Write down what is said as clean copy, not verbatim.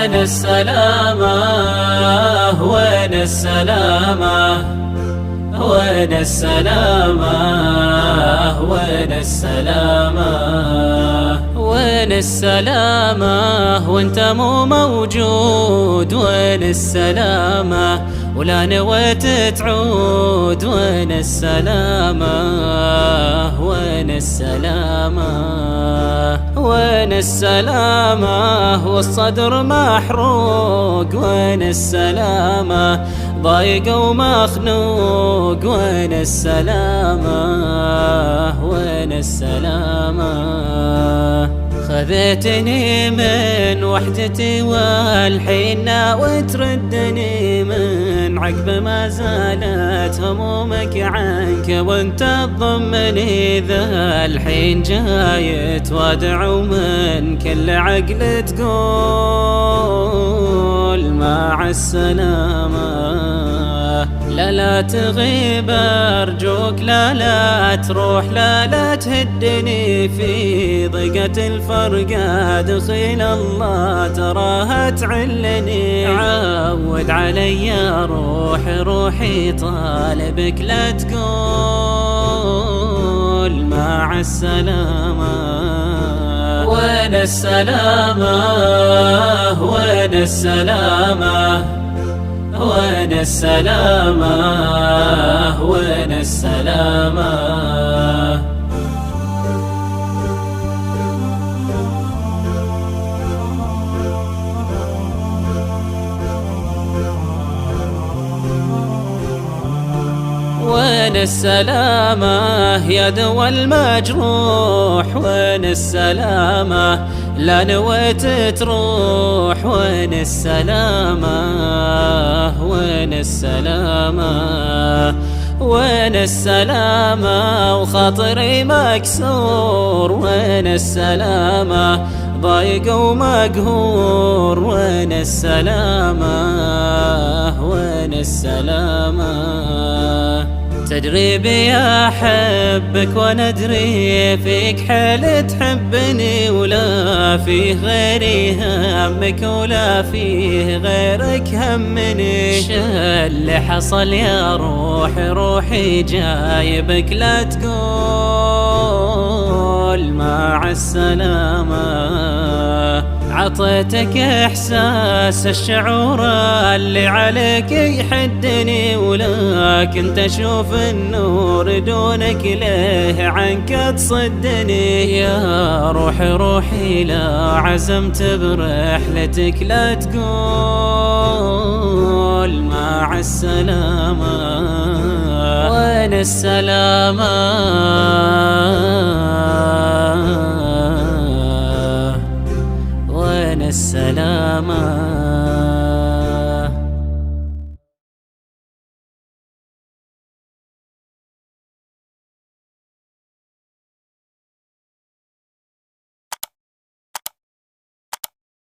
وين السلامة وين السلامة وين السلامة وين السلامة وين السلامة وانت مو موجود وين السلامة ولا نويت تعود وين السلامة وين السلامة وين السلامة والصدر محروق وين السلامة ضايق ومخنوق وين السلامة وين السلامة خذيتني من وحدتي والحين ناوي تردني من عقب ما زالت همومك عنك وانت تضمني ذا الحين جاي تودع ومن كل عقل تقول مع السلامة لا تغيب أرجوك لا تروح لا تهدني في ضيقة الفرقة دخيل الله تراها تعلني عود علي روحي طالبك لا تقول مع السلامة وين السلامة وين السلامة وين السلامة وين السلامة وين السلامة يا دوا المجروح وين السلامة لا نويت تروح وين السلامة وين السلامة وين السلامة وخاطري مكسور وين السلامة ضايق ومقهور وين السلامة وين السلامة تدري بي أحبك وندري فيك حيل تحبني ولا فيه غيري همك ولا فيه غيرك همني اللي حصل يا روحي جايبك لا تقول مع السلامة عطيتك إحساس الشعور اللي عليك يحدني ولكن تشوف النور دونك ليه عنك تصدني يا روحي لا عزمت برحلتك لا تقول مع السلامة وين السلامة وين السلامة